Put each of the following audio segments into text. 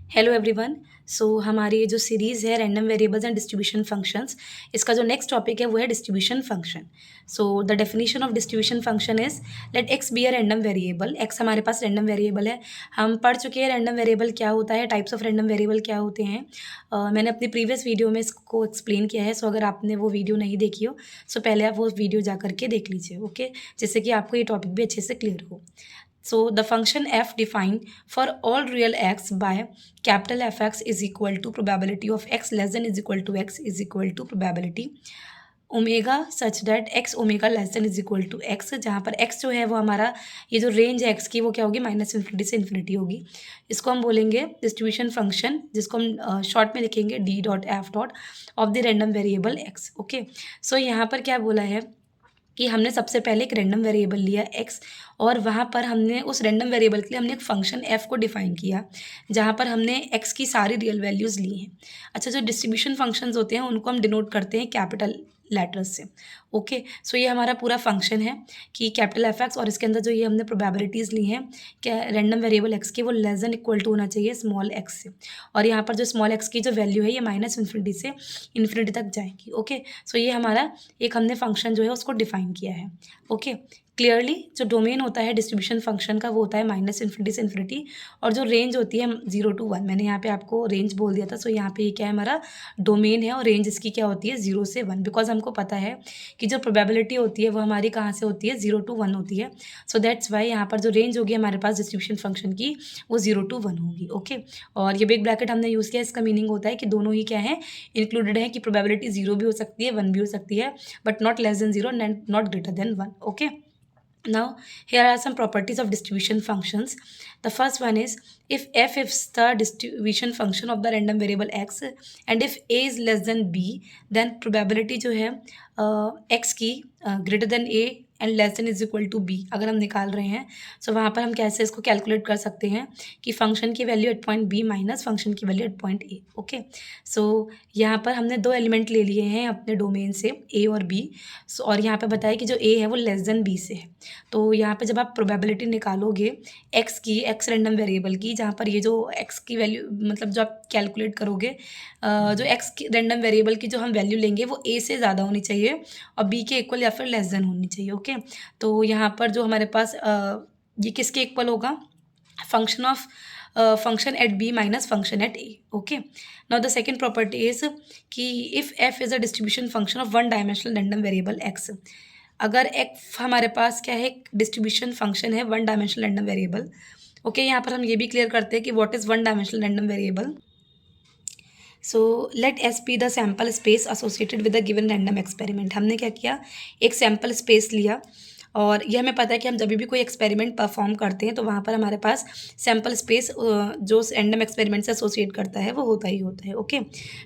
Hello everyone. सो हमारी ये जो सीरीज़ है random variables and distribution functions, इसका जो नेक्स्ट टॉपिक है वो है distribution function. So the definition of distribution function is let x be a random variable. X हमारे पास रैंडम वेरिएबल है। हम पढ़ चुके हैं रैंडम वेरिएबल क्या होता है, टाइप्स ऑफ रैंडम वेरिएबल क्या होते हैं। मैंने अपनी प्रीवियस वीडियो में इसको एक्सप्लेन किया है। सो अगर आपने वो वीडियो नहीं देखी हो सो पहले आप वो वीडियो जा करके देख लीजिए, ओके, जिससे कि आपको ये टॉपिक भी अच्छे से क्लियर हो। So the function f defined for all real x by capital Fx is equal to probability of x less than is equal to x is equal to probability omega such that x omega less than is equal to x, जहाँ पर x जो है वो हमारा ये जो range है x की वो क्या होगी, माइनस इन्फिनिटी से इन्फिनिटी होगी। इसको हम बोलेंगे डिस्ट्रीब्यूशन फंक्शन, जिसको हम शॉर्ट में लिखेंगे D dot F dot of the random variable X. Okay, so यहाँ पर क्या बोला है कि हमने सबसे पहले एक रैंडम वेरिएबल लिया एक्स, और वहाँ पर हमने उस रैंडम वेरिएबल के लिए हमने एक फंक्शन एफ को डिफाइन किया, जहाँ पर हमने एक्स की सारी रियल वैल्यूज़ ली हैं। अच्छा, जो डिस्ट्रीब्यूशन फंक्शंस होते हैं उनको हम डिनोट करते हैं कैपिटल लेटर्स से। ओके, सो ये हमारा पूरा फंक्शन है कि कैपिटल एफ एक्स, और इसके अंदर जो ये हमने प्रोबेबिलिटीज़ ली हैं क्या रैंडम वेरिएबल एक्स की, वो लेस देन इक्वल टू होना चाहिए स्मॉल एक्स से। और यहाँ पर जो स्मॉल एक्स की जो वैल्यू है ये माइनस इन्फिनिटी से इन्फिनिटी तक जाएगी। ओके, सो ये हमारा एक हमने फंक्शन जो है उसको डिफाइन किया है। ओके, क्लियरली जो डोमेन होता है डिस्ट्रीब्यूशन फंक्शन का वो होता है माइनस इन्फिनिटी से इन्फिनिटी, और जो रेंज होती है 0 to 1, मैंने यहाँ पे आपको रेंज बोल दिया था। सो यहाँ पे ये क्या है, हमारा डोमेन है, और रेंज इसकी क्या होती है 0 से 1, बिकॉज हमको पता है कि जो प्रोबेबिलिटी होती है वो हमारी कहाँ से होती है 0 to 1 होती है। सो दैट्स वाई यहाँ पर जो रेंज होगी हमारे पास डिस्ट्रीब्यूशन फंक्शन की वो 0 to 1 होगी। ओके, और ये बिग ब्रैकेट हमने यूज़ किया, इसका मीनिंग होता है कि दोनों ही क्या है इंक्लूडेड है, कि प्रोबेबिलिटी 0 भी हो सकती है 1 भी हो सकती है, but not less than 0 and not greater than 1। Okay, now here are some properties of distribution functions. The first one is if f is the distribution function of the random variable x and if a is less than b, then probability जो है x की greater than a and less than is equal to b अगर हम निकाल रहे हैं, सो वहाँ पर हम कैसे इसको कैलकुलेट कर सकते हैं कि फंक्शन की value at point B minus function की value at point A. Okay, so यहाँ पर हमने दो एलिमेंट ले लिए हैं अपने डोमेन से, ए और बी। सो और यहाँ पे बताया कि जो ए है वो लेस देन बी से है। तो यहाँ पे जब आप प्रोबेबिलिटी निकालोगे एक्स की, एक्स रैंडम वेरिएबल की, जहाँ पर ये जो एक्स की वैल्यू मतलब जो आप कैलकुलेट करोगे, जो एक्स की रैंडम वेरिएबल की जो हम वैल्यू लेंगे वो ए से ज़्यादा होनी चाहिए और बी के इक्वल या फिर लेस देन होनी चाहिए। ओके, तो यहाँ पर जो हमारे पास ये किसके इक्वल होगा, function of function at B minus function at A. Okay, now the second property is कि if F is a distribution function of one dimensional random variable X, अगर एक्स हमारे पास क्या है डिस्ट्रीब्यूशन फंक्शन है one dimensional random variable. Okay, यहाँ पर हम ये भी क्लियर करते हैं कि what is one dimensional random variable. So let S be the sample space associated with the given random experiment. हमने क्या किया, एक सैम्पल स्पेस लिया, और ये हमें पता है कि हम जब भी कोई एक्सपेरिमेंट परफॉर्म करते हैं तो वहाँ पर हमारे पास सैम्पल स्पेस जो रैंडम एक्सपेरिमेंट से एसोसिएट करता है वो होता ही होता है। ओके,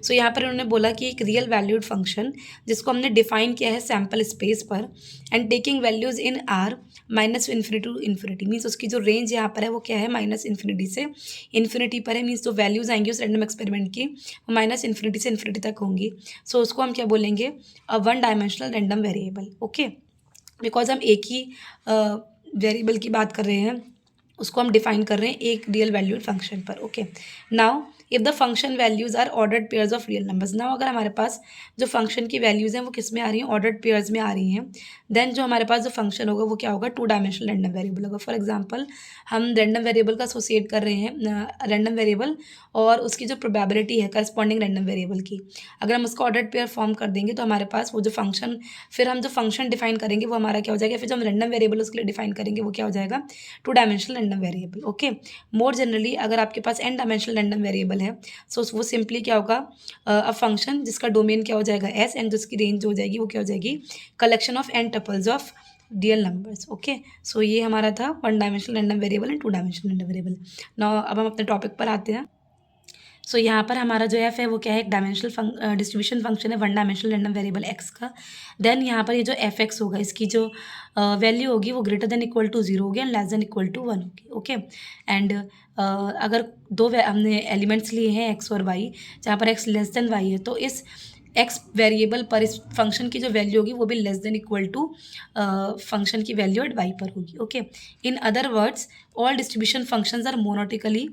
सो यहाँ पर उन्होंने बोला कि एक रियल वैल्यूड फंक्शन जिसको हमने डिफाइन किया है सैम्पल स्पेस पर, and taking values in r minus infinity to infinity, means उसकी जो रेंज यहाँ पर है वो क्या है माइनस इन्फिनिटी से इन्फिनिटी पर है, मीन्स जो वैल्यूज़ आएंगी उस रैंडम एक्सपेरिमेंट की वो माइनस इन्फिनिटी से इन्फिनिटी तक होंगी। सो उसको हम क्या बोलेंगे, one dimensional random variable. Okay, because हम एक ही वेरिएबल की बात कर रहे हैं, उसको हम डिफाइन कर रहे हैं एक रियल वैल्यूड फंक्शन पर। Okay, now if the function values are ordered pairs of real numbers, now अगर हमारे पास जो फंक्शन की वैल्यूज़ हैं वो किस में आ रही हैं, ऑर्डर्ड पेयर्स में आ रही हैं, देन जो हमारे पास जो फंक्शन होगा वो क्या होगा, टू डायमेंशनल रैंडम वेरिएबल होगा। फॉर एग्जांपल हम रैंडम वेरिएबल का एसोसिएट कर रहे हैं रैंडम वेरिएबल और उसकी जो प्रोबेबिलिटी है करस्पॉन्डिंग रैंडम वेरिएबल की, अगर हम उसका ऑर्डर्ड पेयर फॉर्म कर देंगे तो हमारे पास वो जो फंक्शन, फिर हम जो फंक्शन डिफाइन करेंगे वो हमारा क्या हो जाएगा, फिर जो हम रैंडम वेरिएबल उसके लिए डिफाइन करेंगे वो क्या हो जाएगा, to dimensional random variable. Okay, more generally अगर आपके पास एन डायमेंशनल रैंडम वेरिएबल है, सो वो सिंपली क्या होगा, अ फंक्शन जिसका डोमेन क्या हो जाएगा एस, एंड जिसकी रेंज हो जाएगी वो क्या हो जाएगी, collection of N tuples of real numbers. Okay, so ये हमारा था one dimensional random variable and two dimensional random variable. Now अब हम अपने टॉपिक पर आते हैं। सो यहाँ पर हमारा जो एफ है वो क्या है, एक डायमेंशनल डिस्ट्रीब्यूशन फंक्शन है one dimensional random variable x का। देन यहाँ पर ये जो एफ एक्स होगा इसकी जो वैल्यू होगी वो ग्रेटर देन इक्वल टू 0 होगी and less than equal to 1 होगी। ओके, एंड अगर हमने एलिमेंट्स लिए हैं एक्स और वाई, जहाँ पर एक्स लेस देन वाई है, तो इस एक्स वेरिएबल पर इस फंक्शन की जो वैल्यू होगी वो भी less than equal to function की वैल्यू एट वाई पर होगी. Okay, in other words all distribution functions are monotonically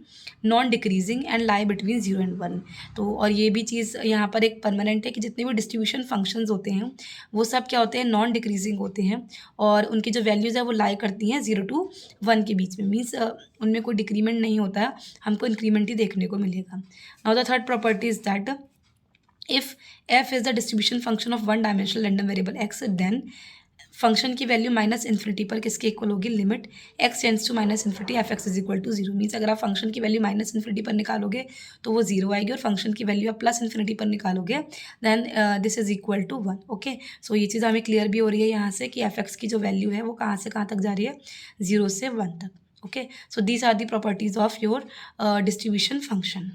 non decreasing and lie between 0 and 1. तो और ये भी चीज़ यहाँ पर एक परमानेंट है कि जितने भी डिस्ट्रीब्यूशन फंक्शंस होते हैं वो सब क्या होते हैं, नॉन डिक्रीजिंग होते हैं और उनकी जो वैल्यूज़ है वो लाई करती हैं 0 to 1 के बीच में. मीन्स उनमें कोई डिक्रीमेंट नहीं होता है, हमको इंक्रीमेंट ही देखने को मिलेगा. Now the third property is that if f is the distribution function of one dimensional random variable x, then function की वैल्यू माइनस इन्फिनिटी पर किसके इक्वल होगी, limit x tends to minus infinity f x is equal to 0. Means अगर आप function की value minus infinity पर निकालोगे तो वो 0 आएगी और फंक्शन की वैल्यू आप प्लस इन्फिनिटी पर निकालोगे then this is equal to 1. Okay, so ये चीज़ हमें क्लियर भी हो रही है यहाँ से कि एफ एक्स की जो वैल्यू है वो कहाँ से कहाँ तक जा रही है, 0 से 1 तक. Okay, so these are the properties of your distribution function.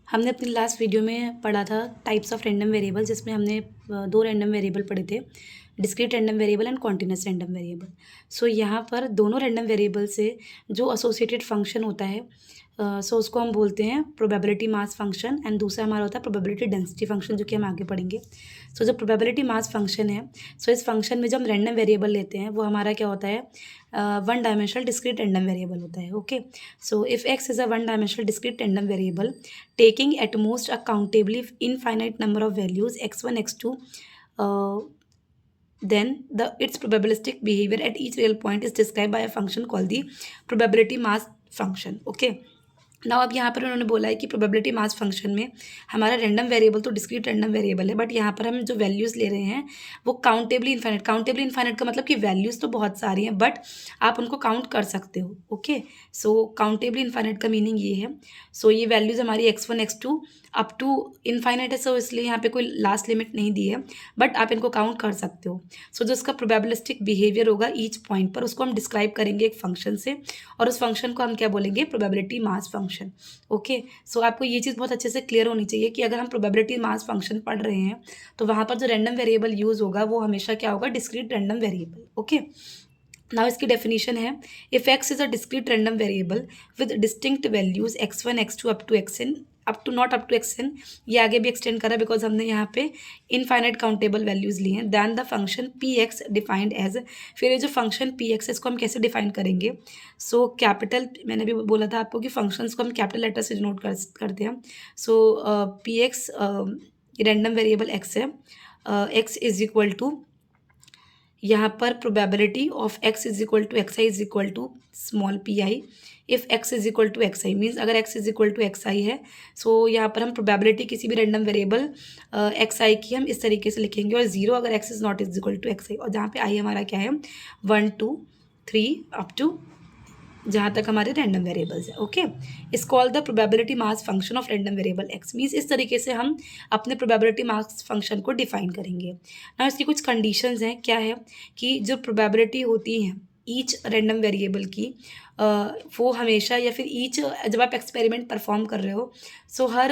हमने अपनी लास्ट वीडियो में पढ़ा था टाइप्स ऑफ रैंडम वेरिएबल, जिसमें हमने दो रैंडम वेरिएबल पढ़े थे, discrete random variable and continuous random variable. So यहाँ पर दोनों रैंडम वेरिएबल से जो एसोसिएटेड फंक्शन होता है सो उसको हम बोलते हैं प्रोबेबिलिटी मास फंक्शन एंड दूसरा हमारा होता है प्रोबेबिलिटी डेंसिटी फंक्शन, जो कि हम आगे पढ़ेंगे. सो जो प्रोबेबिलिटी मास फंक्शन है, सो इस फंक्शन में जो हम रैंडम वेरिएबल लेते हैं वो हमारा क्या होता है, one dimensional discrete random variable होता है. Okay, so if x is a one dimensional discrete random variable taking at most a countably infinite number of values x1 x2, then its probabilistic behavior at each real point is described by a function called the probability mass function. Okay, now अब यहाँ पर उन्होंने बोला है कि probability mass function में हमारा random variable तो डिस्क्रीट रैंडम वेरिएबल है, बट यहाँ पर हम जो वैल्यूज़ ले रहे हैं वो काउंटेबली इन्फाइनाइट का मतलब कि वैल्यूज़ तो बहुत सारी हैं बट आप उनको काउंट कर सकते हो. ओके, सो काउंटेबली इन्फाइनाइट का मीनिंग ये है. सो ये वैल्यूज़ हमारी x1 x2 up to infinite है, सो इसलिए यहाँ पे कोई लास्ट लिमिट नहीं दी है बट आप इनको काउंट कर सकते हो. सो जो इसका प्रोबेबिलिस्टिक बिहेवियर होगा ईच पॉइंट पर उसको हम डिस्क्राइब करेंगे एक फंक्शन से और उस फंक्शन को हम क्या बोलेंगे, प्रोबेबिलिटी मास फंक्शन. ओके, सो आपको ये चीज़ बहुत अच्छे से क्लियर होनी चाहिए कि अगर हम प्रोबेबिलिटी मास फंक्शन पढ़ रहे हैं तो वहाँ पर जो रैंडम वेरिएबल यूज़ होगा वो हमेशा क्या होगा, discrete random variable. Okay, now इसकी डेफिनेशन है, if x is a discrete random variable with distinct values x1 x2 up to xn, up to not up to xn, ये आगे भी एक्सटेंड करा बिकॉज हमने यहाँ पे इनफाइनाइट काउंटेबल वैल्यूज ली हैं. Then the function p x defined as, फिर ये जो फंक्शन पी एक्स इसको हम कैसे डिफाइन करेंगे, सो कैपिटल, मैंने भी बोला था आपको कि फंक्शंस को हम कैपिटल लेटर से डिनोट करते हैं. So P X random variable X है, एक्स इज इक्वल टू यहाँ पर probability of x is equal to X I is equal to small P I. If x is equal to X I means अगर x is equal to X I है, so यहाँ पर हम probability किसी भी random variable x आई की हम इस तरीके से लिखेंगे और 0 अगर x is not is equal to X I, और जहाँ पे आई हमारा क्या है 1 2 3 अप टू जहाँ तक हमारे रैंडम वेरिएबल्स है. ओके, इस call the probability mass function of random variable x. Means इस तरीके से हम अपने प्रोबेबिलिटी मास फंक्शन को डिफाइन करेंगे. ना इसकी कुछ कंडीशंस हैं, क्या है कि जो प्रोबेबिलिटी होती हैं ईच रैंडम वेरिएबल की वो हमेशा या फिर ईच जब आप एक्सपेरिमेंट परफॉर्म कर रहे हो सो हर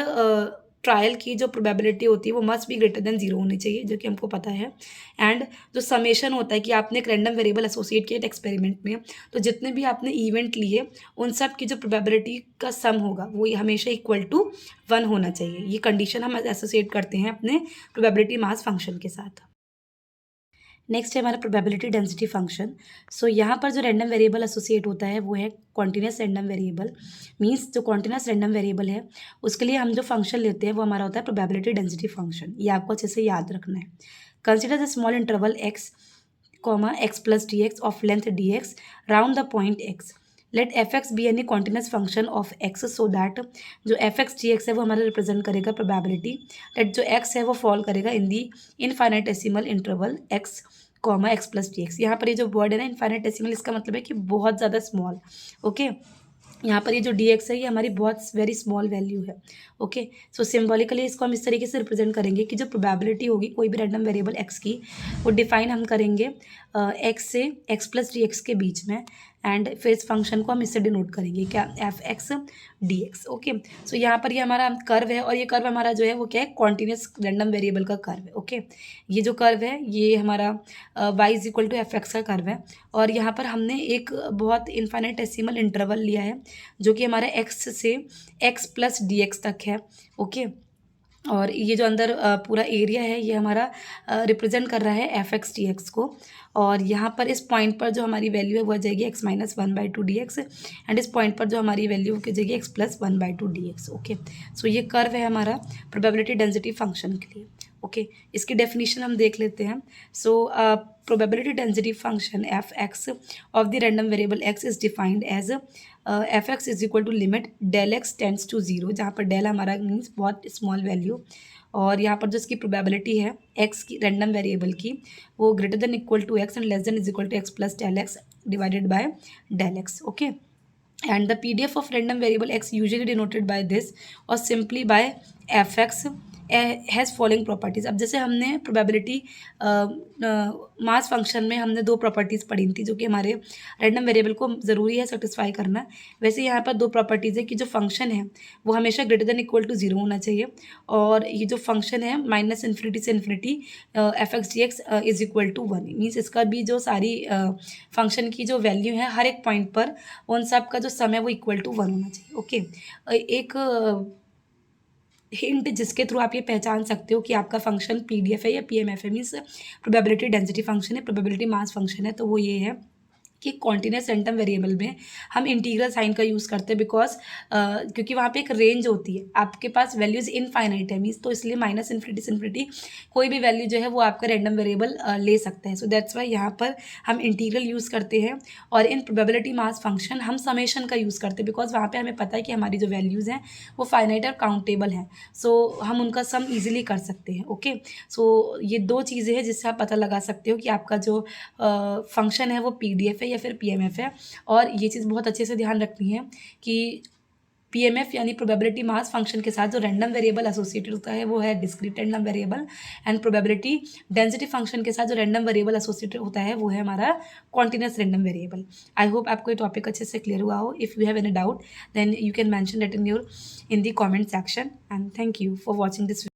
ट्रायल की जो प्रोबेबिलिटी होती है वो मस्ट बी ग्रेटर देन 0 होनी चाहिए, जो कि हमको पता है. एंड जो समेशन होता है कि आपने एक रैंडम वेरिएबल एसोसिएट किया एक्सपेरिमेंट में, तो जितने भी आपने इवेंट लिए उन सब की जो प्रोबेबिलिटी का सम होगा वो हमेशा इक्वल टू 1 होना चाहिए. ये कंडीशन हम एसोसिएट करते हैं अपने प्रोबेबिलिटी मास फंक्शन के साथ. नेक्स्ट है हमारा प्रोबेबिलिटी डेंसिटी फंक्शन. सो यहाँ पर जो रैंडम वेरिएबल एसोसिएट होता है वो है कॉन्टिन्यूस रैंडम वेरिएबल. मीन्स जो कॉन्टिन्यूस रैंडम वेरिएबल है उसके लिए हम जो फंक्शन लेते हैं वो हमारा होता है प्रोबेबिलिटी डेंसिटी फंक्शन. ये आपको अच्छे से याद रखना है. Consider the small interval x x plus D x of length d x round the point x. Let f x be any continuous function of x so that जो f x D x है वो हमारा represent करेगा probability late जो x है वो fall करेगा in the infinitesimal interval x x plus D X. यहाँ पर ये जो वर्ड है ना इनफाइनाइटेसिमल, इसका मतलब है कि बहुत ज़्यादा स्मॉल. ओके, यहाँ पर ये जो डी एक्स है ये हमारी बहुत वेरी स्मॉल वैल्यू है. ओके, सो सिम्बॉलिकली इसको हम इस तरीके से रिप्रेजेंट करेंगे कि जो प्रोबेबिलिटी होगी कोई भी रैंडम वेरिएबल एक्स की वो डिफाइन हम करेंगे एक्स से एक्स प्लस डी एक्स के बीच में, एंड फिर इस फंक्शन को हम इससे डिनोट करेंगे क्या, F x D X. Okay, so यहाँ पर ये हमारा कर्व है और ये कर्व हमारा जो है वो क्या है, कॉन्टिन्यूस रैंडम वेरिएबल का कर्व है. ओके, ये जो कर्व है ये हमारा y is equal to f x का कर्व है और यहाँ पर हमने एक बहुत इनफाइनाइटेसिमल इंटरवल लिया है जो कि हमारा x से x प्लस डी एक्स तक है. ओके, और ये जो अंदर पूरा एरिया है ये हमारा रिप्रेजेंट कर रहा है एफ एक्स टी एक्स को। और यहाँ पर इस पॉइंट पर जो हमारी वैल्यू है वो आ जाएगी X minus one by two D X, and इस पॉइंट पर जो हमारी वैल्यू हो जाएगी X plus one by two D X. Okay, so ये कर्व है हमारा प्रोबेबिलिटी डेंसिटी फंक्शन के लिए। ओके, इसकी डेफिनेशन हम देख लेते हैं। सो probability density function f(x) of the random variable x is defined as f(x) is equal to limit del x tends to 0, जहाँ पर del हमारा मीन्स बहुत स्मॉल वैल्यू, और यहाँ पर जो इसकी प्रोबेबिलिटी है x की रैंडम वेरिएबल की वो greater than equal to x and less than is equal to x plus del x divided by del x. Okay, and the PDF of random variable x usually denoted by this or simply by fx has following properties. अब जैसे हमने probability mass function में हमने दो properties पढ़ी थी जो कि हमारे रैंडम वेरिएबल को ज़रूरी है सेटिस्फाई करना, वैसे यहाँ पर दो प्रॉपर्टीज़ है कि जो फंक्शन है वो हमेशा greater than equal to zero होना चाहिए, और ये जो फंक्शन है माइनस इन्फिनिटी से infinity f x D x is equal to one, means इसका भी जो सारी फंक्शन की जो वैल्यू है हर एक पॉइंट पर उन सब का जो सम है वो इक्वल टू वन होना चाहिए। ओके, एक हिंट जिसके थ्रू आप ये पहचान सकते हो कि आपका फंक्शन पीडीएफ है या पीएमएफ है, मीन्स प्रोबेबिलिटी डेंसिटी फंक्शन है, प्रोबेबिलिटी मास फंक्शन है, तो वो ये है कि कॉन्टिन्यूस रैंडम वेरिएबल में हम इंटीग्रल साइन का यूज़ करते हैं बिकॉज क्योंकि वहाँ पे एक रेंज होती है, आपके पास वैल्यूज़ इनफाइनाइट है मीन्स, तो इसलिए माइनस इन्फिनिटी से इन्फिनिटी कोई भी वैल्यू जो है वो आपका रैंडम वेरिएबल ले सकता है। सो दैट्स वाई यहाँ पर हम इंटीग्रल यूज़ करते हैं, और इन प्रोबेबिलिटी मास फंक्शन हम समेशन का यूज़ करते हैं बिकॉज वहाँ पर हमें पता है कि हमारी जो वैल्यूज़ हैं वो फाइनाइट और काउंटेबल हैं, सो हम उनका सम ईजिली कर सकते हैं। ओके, सो ये दो चीज़ें हैं जिससे आप पता लगा सकते हो कि आपका जो फंक्शन है वो पीडीएफ है या फिर पीएमएफ है। और ये चीज़ बहुत अच्छे से ध्यान रखनी है कि पीएमएफ यानी प्रोबेबिलिटी मास फंक्शन के साथ जो रैंडम वेरिएबल एसोसिएटेड होता है वो है discrete random variable, and probability density function के साथ जो रैंडम वेरिएबल एसोसिएटेड होता है वो है हमारा continuous random variable. I hope आपको ये टॉपिक अच्छे से क्लियर हुआ हो। If you have any doubt then you can mention it in the comment section, and thank you for watching this.